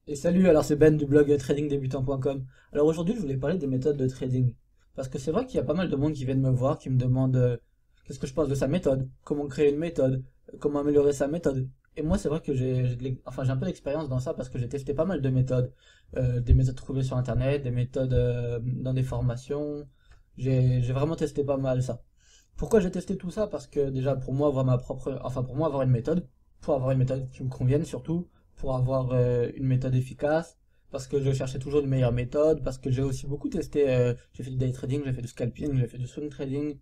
Et salut, alors c'est Ben du blog tradingdebutant.com. Alors aujourd'hui, je voulais parler des méthodes de trading. Parce que c'est vrai qu'il y a pas mal de monde qui viennent me voir, qui me demande qu'est-ce que je pense de sa méthode, comment créer une méthode, comment améliorer sa méthode. Et moi, c'est vrai que j'ai un peu d'expérience dans ça parce que j'ai testé pas mal de méthodes. Des méthodes trouvées sur Internet, des méthodes dans des formations. J'ai vraiment testé pas mal ça. Pourquoi j'ai testé tout ça? Parce que déjà, pour moi, pour moi, avoir une méthode, pour avoir une méthode qui me convienne surtout, pour avoir une méthode efficace, parce que je cherchais toujours une meilleure méthode, parce que j'ai aussi beaucoup testé, j'ai fait du day trading, j'ai fait du scalping, j'ai fait du swing trading,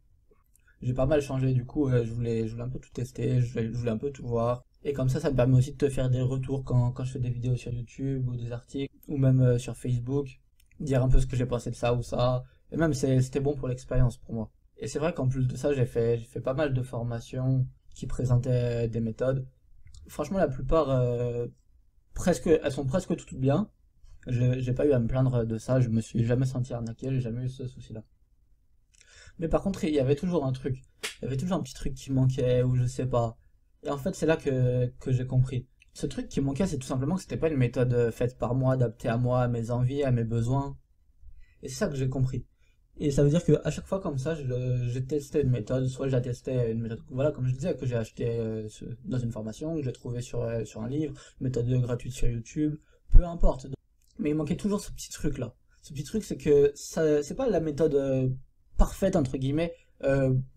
j'ai pas mal changé du coup, je voulais un peu tout tester, je voulais un peu tout voir. Et comme ça me permet aussi de te faire des retours quand je fais des vidéos sur YouTube ou des articles, ou même sur Facebook, dire un peu ce que j'ai pensé de ça ou ça. Et même c'était bon pour l'expérience pour moi. Et c'est vrai qu'en plus de ça, j'ai fait pas mal de formations qui présentaient des méthodes. Franchement, la plupart, elles sont presque toutes bien. J'ai pas eu à me plaindre de ça, je me suis jamais senti arnaqué, j'ai jamais eu ce souci-là. Mais par contre, il y avait toujours un truc. Il y avait toujours un petit truc qui manquait, ou je sais pas. Et en fait, c'est là que j'ai compris. Ce truc qui manquait, c'est tout simplement que c'était pas une méthode faite par moi, adaptée à moi, à mes envies, à mes besoins. Et c'est ça que j'ai compris. Et ça veut dire que à chaque fois comme ça, j'ai testé une méthode, soit j'ai testé une méthode, voilà, comme je disais, que j'ai acheté dans une formation, que j'ai trouvé sur un livre, une méthode gratuite sur YouTube, peu importe. Mais il manquait toujours ce petit truc-là. Ce petit truc, c'est que ça, c'est pas la méthode parfaite, entre guillemets,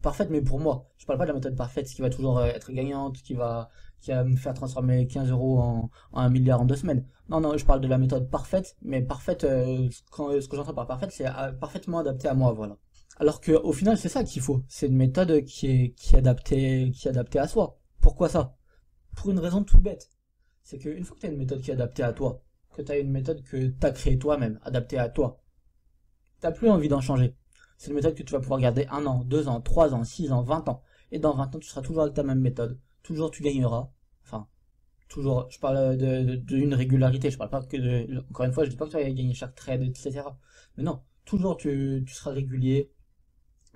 parfaite, mais pour moi. Je parle pas de la méthode parfaite, ce qui va toujours être gagnante, qui va me faire transformer 15 euros en 1 milliard en 2 semaines. Non, non, je parle de la méthode parfaite, mais parfaite, ce que j'entends par parfaite, c'est parfaitement adapté à moi, voilà. Alors que au final, c'est ça qu'il faut. C'est une méthode qui est adaptée à soi. Pourquoi ça? Pour une raison toute bête. C'est qu'une fois que tu as une méthode qui est adaptée à toi, que tu as une méthode que tu as créée toi-même, adaptée à toi, t'as plus envie d'en changer. C'est une méthode que tu vas pouvoir garder 1 an, 2 ans, 3 ans, 6 ans, 20 ans. Et dans 20 ans, tu seras toujours avec ta même méthode. Toujours tu gagneras. Enfin, toujours, je parle d'une régularité, je parle pas que de, encore une fois, je dis pas que tu vas gagner chaque trade, etc. Mais non, toujours tu seras régulier.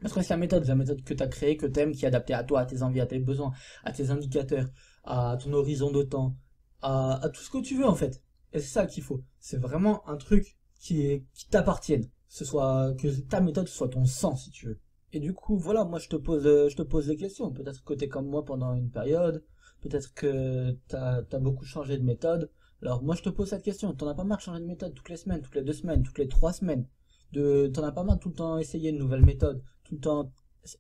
Parce que c'est la méthode que tu as créée, que tu aimes, qui est adaptée à toi, à tes envies, à tes besoins, à tes indicateurs, à ton horizon de temps, à tout ce que tu veux en fait. Et c'est ça qu'il faut. C'est vraiment un truc qui t'appartienne. Que ta méthode soit ton sang si tu veux. Et du coup, voilà, moi je te pose des questions. Peut-être que t'es comme moi pendant une période, peut-être que t'as beaucoup changé de méthode. Alors moi je te pose cette question, t'en as pas marre de changer de méthode toutes les semaines, toutes les 2 semaines, toutes les 3 semaines, t'en as pas marre de tout le temps essayer une nouvelle méthode, tout le temps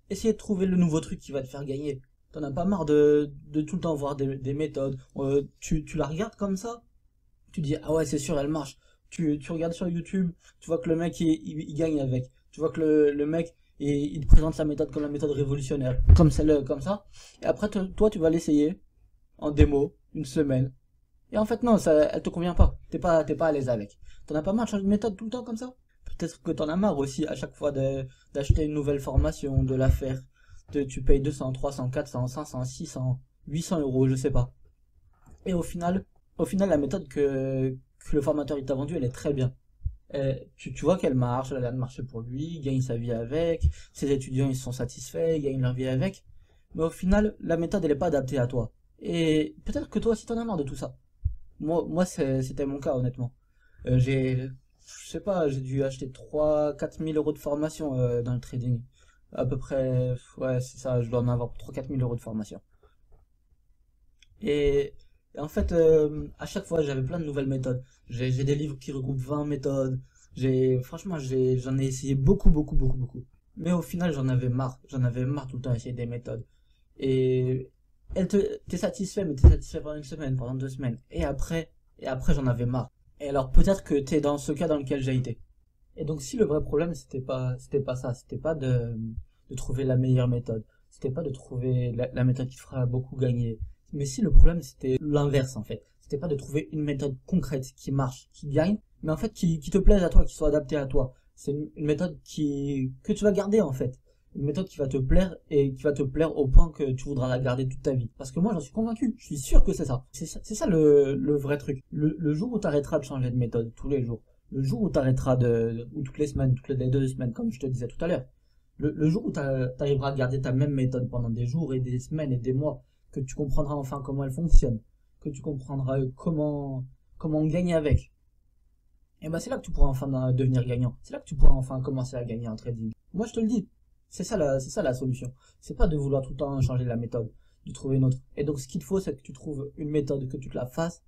essayer de trouver le nouveau truc qui va te faire gagner. T'en as pas marre de tout le temps voir des méthodes. Tu la regardes comme ça, tu dis ah ouais c'est sûr elle marche. Tu regardes sur YouTube, tu vois que le mec il gagne avec. Tu vois que le mec il te présente sa méthode comme la méthode révolutionnaire, comme celle comme ça. Et après toi tu vas l'essayer en démo une semaine. Et en fait non, ça elle te convient pas. T'es pas à l'aise avec. T'en as pas marre de changer de méthode tout le temps comme ça? Peut-être que t'en as marre aussi à chaque fois d'acheter une nouvelle formation, de la faire. Tu payes 200, 300, 400, 500, 600, 800 euros, je sais pas. Et au final, la méthode que le formateur il t'a vendue, elle est très bien. Tu vois qu'elle marche, elle a l'air de marcher pour lui, il gagne sa vie avec, ses étudiants ils sont satisfaits, ils gagnent leur vie avec. Mais au final, la méthode elle est pas adaptée à toi. Et peut-être que toi aussi t'en as marre de tout ça. Moi c'était mon cas honnêtement. Je sais pas, j'ai dû acheter 3 4 000 euros de formation dans le trading. À peu près, ouais, c'est ça, je dois en avoir pour 3 4 000 euros de formation. Et, et en fait, à chaque fois, j'avais plein de nouvelles méthodes. J'ai des livres qui regroupent 20 méthodes. Franchement, j'en ai essayé beaucoup, beaucoup, beaucoup, beaucoup. Mais au final, j'en avais marre. J'en avais marre tout le temps d'essayer des méthodes. Et t'es satisfait, mais t'es satisfait pendant une semaine, pendant 2 semaines. Et après, j'en avais marre. Et alors, peut-être que t'es dans ce cas dans lequel j'ai été. Et donc, si le vrai problème, c'était pas ça, c'était pas de trouver la meilleure méthode, c'était pas de trouver la méthode qui te fera beaucoup gagner, mais si le problème, c'était l'inverse, en fait. C'était pas de trouver une méthode concrète qui marche, qui gagne, mais en fait, qui te plaise à toi, qui soit adaptée à toi. C'est une méthode que tu vas garder, en fait. Une méthode qui va te plaire et qui va te plaire au point que tu voudras la garder toute ta vie. Parce que moi, j'en suis convaincu. Je suis sûr que c'est ça. C'est ça le vrai truc. Le jour où tu arrêteras de changer de méthode tous les jours, le jour où tu arrêteras ou toutes les semaines, toutes les 2 semaines, comme je te disais tout à l'heure, le jour où tu arriveras à garder ta même méthode pendant des jours et des semaines et des mois, que tu comprendras enfin comment elle fonctionne, que tu comprendras comment gagner avec. Et ben c'est là que tu pourras enfin devenir gagnant. C'est là que tu pourras enfin commencer à gagner en trading. Moi je te le dis, c'est ça la solution. C'est pas de vouloir tout le temps changer la méthode, de trouver une autre. Et donc ce qu'il te faut, c'est que tu trouves une méthode, que tu te la fasses.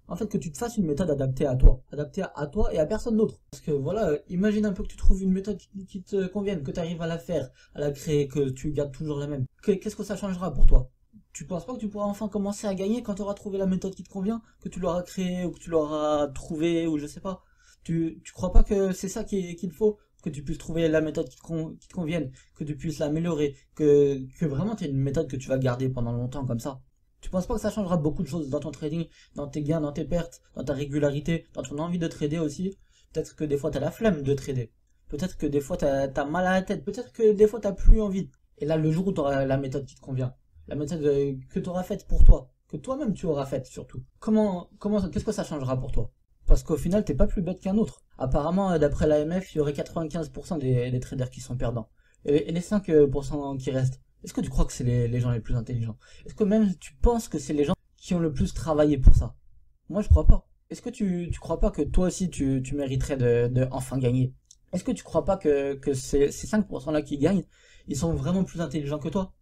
En fait, que tu te fasses une méthode adaptée à toi et à personne d'autre. Parce que voilà, imagine un peu que tu trouves une méthode qui te convienne, que tu arrives à la faire, à la créer, que tu gardes toujours la même. Qu'est-ce que ça changera pour toi? Tu penses pas que tu pourras enfin commencer à gagner quand tu auras trouvé la méthode qui te convient, que tu l'auras créée ou que tu l'auras trouvée ou je sais pas. Tu crois pas que c'est ça qu'il faut, que tu puisses trouver la méthode qui te convienne, que tu puisses l'améliorer, que vraiment tu aies une méthode que tu vas garder pendant longtemps comme ça. Tu penses pas que ça changera beaucoup de choses dans ton trading, dans tes gains, dans tes pertes, dans ta régularité, dans ton envie de trader aussi? Peut-être que des fois t'as la flemme de trader. Peut-être que des fois t'as mal à la tête. Peut-être que des fois t'as plus envie. Et là, le jour où t'auras la méthode qui te convient, la méthode que t'auras faite pour toi, que toi-même tu auras faite surtout. Qu'est-ce que ça changera pour toi? Parce qu'au final, t'es pas plus bête qu'un autre. Apparemment, d'après l'AMF, il y aurait 95% des traders qui sont perdants. Et les 5% qui restent, est-ce que tu crois que c'est les gens les plus intelligents? Est-ce que même tu penses que c'est les gens qui ont le plus travaillé pour ça? Moi, je crois pas. Est-ce que tu crois pas que toi aussi tu mériterais de enfin gagner? Est-ce que tu crois pas que ces 5% là qui gagnent, ils sont vraiment plus intelligents que toi?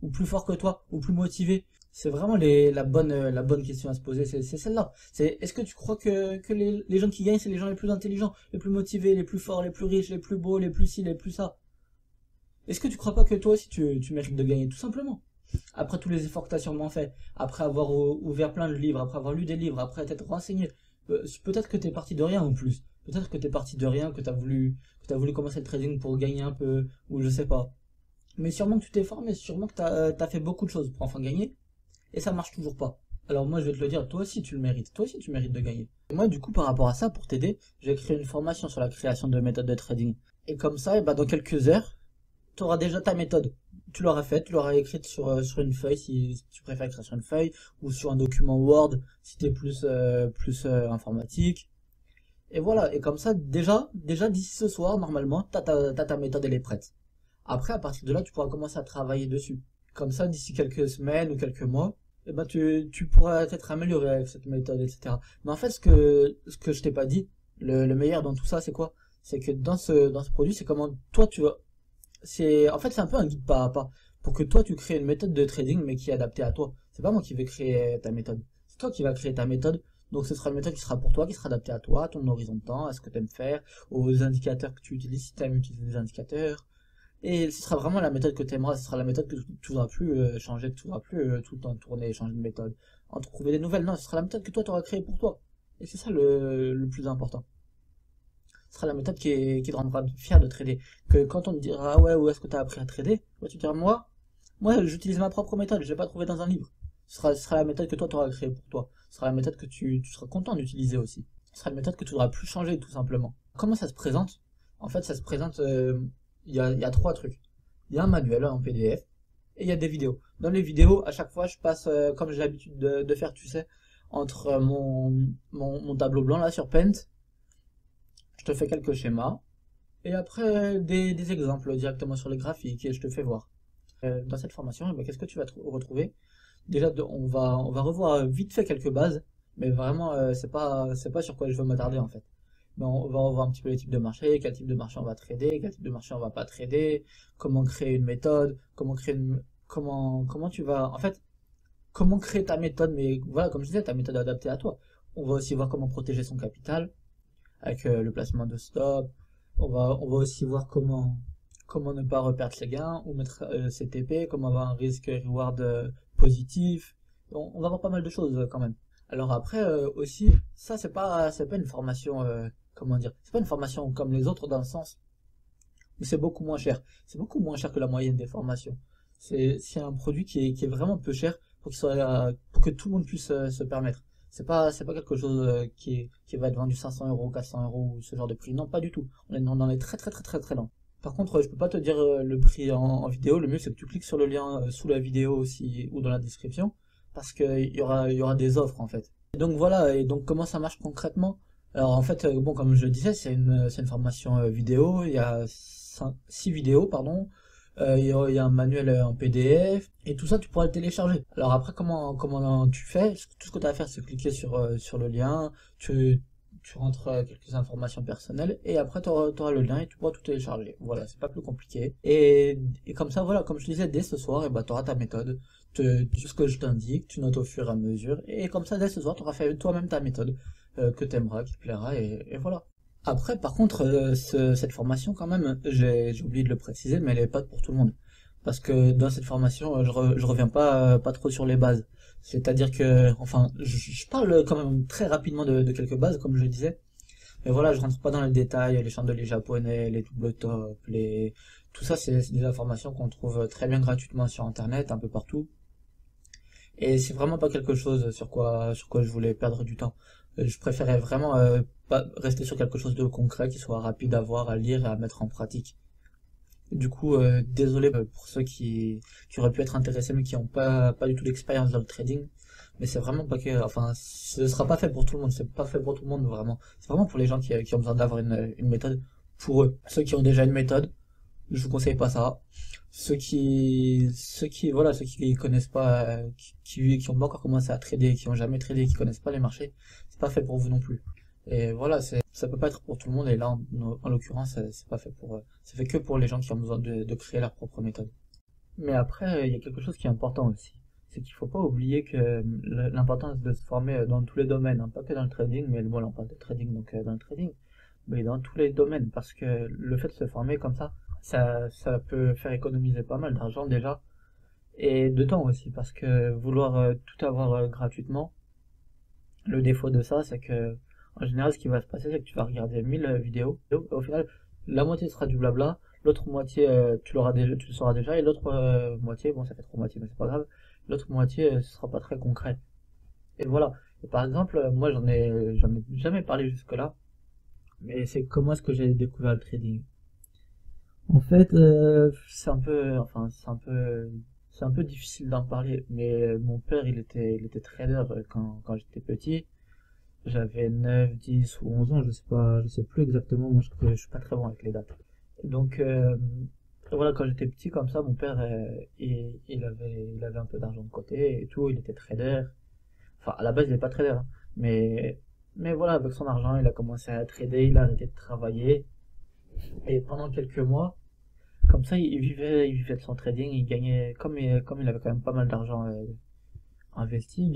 Ou plus forts que toi? Ou plus motivés? C'est vraiment la bonne question à se poser, c'est celle-là. Est-ce que tu crois que les gens qui gagnent, c'est les gens les plus intelligents, les plus motivés, les plus forts, les plus riches, les plus beaux, les plus ci, les plus ça? Est-ce que tu crois pas que toi aussi tu mérites de gagner, tout simplement? Après tous les efforts que tu as sûrement fait, après avoir ouvert plein de livres, après avoir lu des livres, après t'être renseigné, peut-être que t'es parti de rien en plus. Peut-être que t'es parti de rien, que t'as voulu commencer le trading pour gagner un peu, ou je sais pas. Mais sûrement que tu t'es formé, sûrement que t'as fait beaucoup de choses pour enfin gagner, et ça marche toujours pas. Alors moi je vais te le dire, toi aussi tu le mérites, toi aussi tu mérites de gagner. Et moi du coup par rapport à ça, pour t'aider, j'ai créé une formation sur la création de méthodes de trading. Et comme ça, et bah, dans quelques heures, tu auras déjà ta méthode. Tu l'auras faite, tu l'auras écrite sur une feuille si tu préfères écrire sur une feuille, ou sur un document Word si tu es plus informatique. Et voilà, et comme ça, déjà d'ici ce soir, normalement, t'as ta méthode, elle est prête. Après, à partir de là, tu pourras commencer à travailler dessus. Comme ça, d'ici quelques semaines ou quelques mois, eh ben, tu pourras être amélioré avec cette méthode, etc. Mais en fait, ce que je t'ai pas dit, le meilleur dans tout ça, c'est quoi? C'est que dans ce produit, c'est comment toi tu vas. En fait, c'est un peu un guide pas à pas. Pour que toi, tu crées une méthode de trading, mais qui est adaptée à toi. C'est pas moi qui vais créer ta méthode. C'est toi qui vas créer ta méthode. Donc, ce sera une méthode qui sera pour toi, qui sera adaptée à toi, à ton horizon de temps, à ce que tu aimes faire, aux indicateurs que tu utilises, si tu aimes utiliser des indicateurs. Et ce sera vraiment la méthode que tu aimeras, ce sera la méthode que tu voudras plus changer, que tu voudras plus tout le temps tourner, changer de méthode, en trouver des nouvelles. Non, ce sera la méthode que toi, tu auras créée pour toi. Et c'est ça le plus important. Ce sera la méthode qui te rendra fier de trader. Que quand on te dira, ah ouais, où est-ce que tu as appris à trader, tu diras, moi j'utilise ma propre méthode, je l'ai pas trouvée dans un livre. Ce sera la méthode que toi tu auras créée pour toi. Ce sera la méthode que tu seras content d'utiliser aussi. Ce sera une méthode que tu n'auras plus changer, tout simplement. Comment ça se présente? En fait, ça se présente, il y a trois trucs. Il y a un manuel en PDF, et il y a des vidéos. Dans les vidéos, à chaque fois, je passe, comme j'ai l'habitude de faire, tu sais, entre mon tableau blanc là sur Paint, je te fais quelques schémas, et après des exemples directement sur les graphiques, et je te fais voir. Dans cette formation, eh ben, qu'est-ce que tu vas retrouver? Déjà, on va revoir vite fait quelques bases, mais vraiment, c'est pas sur quoi je veux m'attarder en fait. Mais on va revoir un petit peu les types de marché, quel type de marché on va trader, quel type de marché on va pas trader, comment créer une méthode, comment tu vas, en fait, comment créer ta méthode, mais voilà, comme je disais, ta méthode adaptée à toi. On va aussi voir comment protéger son capital, avec le placement de stop. On va aussi voir comment ne pas reperdre ses gains, ou mettre ses TP, comment avoir un risque reward positif. On va voir pas mal de choses quand même. Alors après aussi, ça c'est pas une formation, comment dire, c'est pas une formation comme les autres dans le sens où c'est beaucoup moins cher. C'est beaucoup moins cher que la moyenne des formations. C'est un produit qui est vraiment peu cher pour que tout le monde puisse se permettre. C'est pas quelque chose qui va être vendu 500 euros, 400 euros ou ce genre de prix. Non, pas du tout. On est dans les très loin. Par contre, je peux pas te dire le prix en vidéo. Le mieux c'est que tu cliques sur le lien sous la vidéo aussi ou dans la description, parce qu'il y aura des offres en fait. Et donc voilà. Et donc comment ça marche concrètement? Alors en fait, bon, comme je le disais, c'est une formation vidéo. Il y a 6 vidéos, pardon. Il y a un manuel en PDF, et tout ça tu pourras le télécharger. Alors après, comment tu fais? Tout ce que tu as à faire, c'est cliquer sur le lien, tu rentres quelques informations personnelles, et après tu auras le lien et tu pourras tout télécharger. Voilà, c'est pas plus compliqué. Et comme ça, voilà, comme je disais, dès ce soir, et bah, tu auras ta méthode, tout ce que je t'indique, tu notes au fur et à mesure, et comme ça, dès ce soir, tu auras fait toi-même ta méthode, que tu aimeras, qui te plaira, et voilà. Après, par contre, cette formation, quand même, j'ai oublié de le préciser, mais elle est pas pour tout le monde. Parce que dans cette formation, je reviens pas trop sur les bases. C'est-à-dire que, enfin, je parle quand même très rapidement de quelques bases, comme je le disais. Mais voilà, je rentre pas dans les détails, les chandeliers japonais, les double top, tout ça, c'est des informations qu'on trouve très bien gratuitement sur Internet, un peu partout. Et c'est vraiment pas quelque chose sur quoi je voulais perdre du temps. Je préférais vraiment pas rester sur quelque chose de concret, qui soit rapide à voir, à lire et à mettre en pratique. Du coup, désolé pour ceux qui auraient pu être intéressés mais qui n'ont pas du tout d'expérience dans le trading. Mais c'est vraiment pas que, enfin, ce sera pas fait pour tout le monde, c'est pas fait pour tout le monde vraiment. C'est vraiment pour les gens qui ont besoin d'avoir une méthode pour eux. Ceux qui ont déjà une méthode, je vous conseille pas ça. Voilà, ceux qui connaissent pas, qui ont pas encore commencé à trader, qui ont jamais tradé, qui connaissent pas les marchés, c'est pas fait pour vous non plus. Et voilà, ça peut pas être pour tout le monde, et là, en l'occurrence, c'est pas fait c'est fait que pour les gens qui ont besoin de créer leur propre méthode. Mais après, il y a quelque chose qui est important aussi. C'est qu'il faut pas oublier que l'importance de se former dans tous les domaines, hein, pas que dans le trading, mais moi, là, on parle de trading, donc dans le trading, mais dans tous les domaines, parce que le fait de se former comme ça peut faire économiser pas mal d'argent déjà, et de temps aussi, parce que vouloir tout avoir gratuitement, le défaut de ça, c'est que en général, ce qui va se passer, c'est que tu vas regarder 1000 vidéos, et au final, la moitié sera du blabla, l'autre moitié, tu le sauras déjà, et l'autre moitié, bon, ça fait 3 moitiés, mais c'est pas grave, l'autre moitié, ce sera pas très concret. Et voilà. Et par exemple, moi, j'en ai jamais parlé jusque-là, mais c'est comment est-ce que j'ai découvert le trading. En fait, c'est un peu difficile d'en parler, mais mon père, il était trader quand j'étais petit. J'avais 9, 10 ou 11 ans, je sais plus exactement, moi je suis pas très bon avec les dates. Donc, voilà, quand j'étais petit comme ça, mon père, il avait un peu d'argent de côté et tout, il était trader. Enfin, à la base, il n'est pas trader, hein, mais voilà, avec son argent, il a commencé à trader, il a arrêté de travailler, et pendant quelques mois, comme ça, il vivait de son trading, comme il avait quand même pas mal d'argent investi, il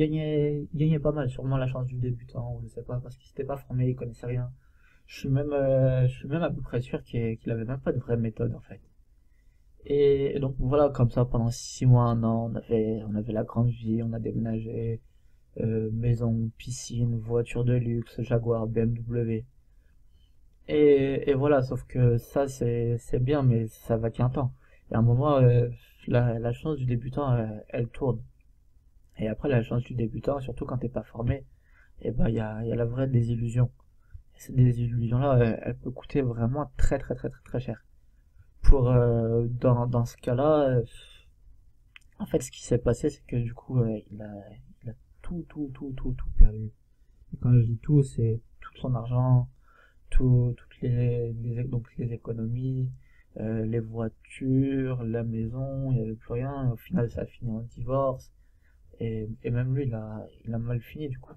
gagnait pas mal, sûrement la chance du débutant, ou je sais pas, parce qu'il s'était pas formé, il connaissait rien. Je suis même à peu près sûr qu'il avait même pas de vraie méthode en fait. Et donc voilà, comme ça, pendant 6 mois, un an, on avait la grande vie, on a déménagé, maison, piscine, voiture de luxe, Jaguar, BMW. Et voilà, sauf que ça, c'est bien, mais ça va qu'un temps. Et à un moment, la chance du débutant, elle tourne. Et après, la chance du débutant, surtout quand t'es pas formé, et ben, il y a la vraie désillusion. Et cette désillusion-là, elle peut coûter vraiment très, très, très, très, très cher. Dans ce cas-là, en fait, ce qui s'est passé, c'est que du coup, il a tout, tout, tout, tout, tout perdu. Et quand je dis tout, c'est tout son argent, toutes donc les économies, les voitures, la maison, il n'y avait plus rien. Et au final, ça a fini en divorce. Et même lui, il a mal fini du coup.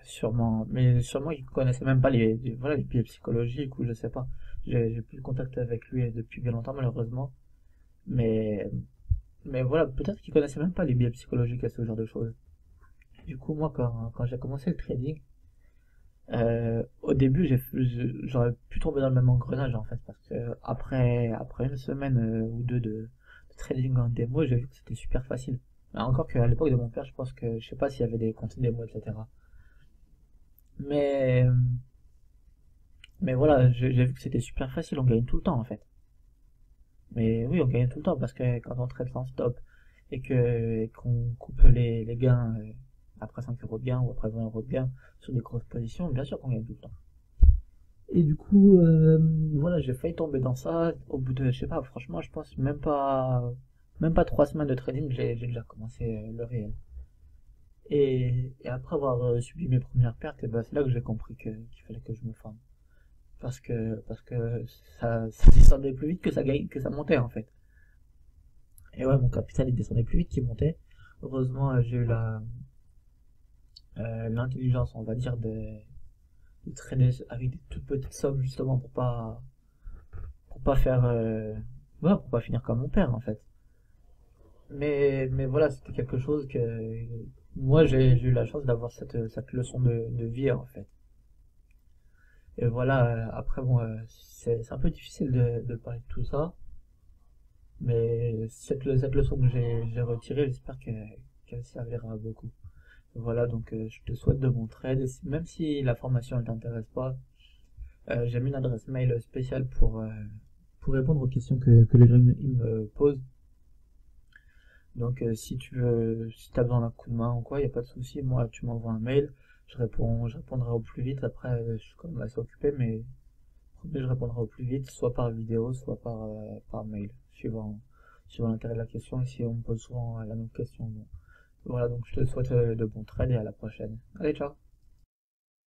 Sûrement, mais sûrement il connaissait même pas voilà, les biais psychologiques ou je sais pas. J'ai plus de contact avec lui depuis bien longtemps malheureusement. Mais, mais voilà, peut-être qu'il connaissait même pas les biais psychologiques et ce genre de choses. Du coup, moi, quand j'ai commencé le trading, au début, j'aurais pu tomber dans le même engrenage en fait, parce que après une semaine ou deux de trading en démo, j'ai vu que c'était super facile. Encore qu'à l'époque de mon père, je pense que je sais pas s'il y avait des comptes démo, etc. Mais, mais voilà, j'ai vu que c'était super facile, on gagne tout le temps en fait. Mais oui, on gagne tout le temps parce que quand on trade sans stop et qu'on coupe les gains après 5 euros de gain ou après 20 euros de gain sur des grosses positions, bien sûr qu'on gagne tout le temps. Et du coup, voilà, j'ai failli tomber dans ça. Au bout de, je sais pas, franchement, je pense même pas 3 semaines de trading, j'ai déjà commencé le réel. Et après avoir subi mes premières pertes, et ben, c'est là que j'ai compris qu'il fallait que je me forme. parce que ça descendait plus vite que que ça montait en fait. Et ouais, mon capital il descendait plus vite qu'il montait. Heureusement, j'ai eu l'intelligence, on va dire, de trader avec des toutes petites sommes justement pour pas faire, ouais, pour pas finir comme mon père en fait. Mais voilà, c'était quelque chose que moi j'ai eu la chance d'avoir cette leçon de vie en fait. Et voilà, après bon, c'est un peu difficile de parler de tout ça, mais cette leçon que j'ai retirée, j'espère qu'elle servira à beaucoup. Voilà, donc je te souhaite de bon trade, et même si la formation ne t'intéresse pas, j'ai mis une adresse mail spéciale pour répondre aux questions que les gens ils me posent. Donc si tu veux, si t'as besoin d'un coup de main ou quoi, y a pas de souci. Moi, tu m'envoies un mail, je répondrai au plus vite. Après, je suis quand même assez occupé, mais promis, je répondrai au plus vite, soit par vidéo, soit par mail, suivant l'intérêt de la question. Ici, on me pose souvent la même question. Bon. Voilà, donc je te souhaite de bons trades et à la prochaine. Allez, ciao!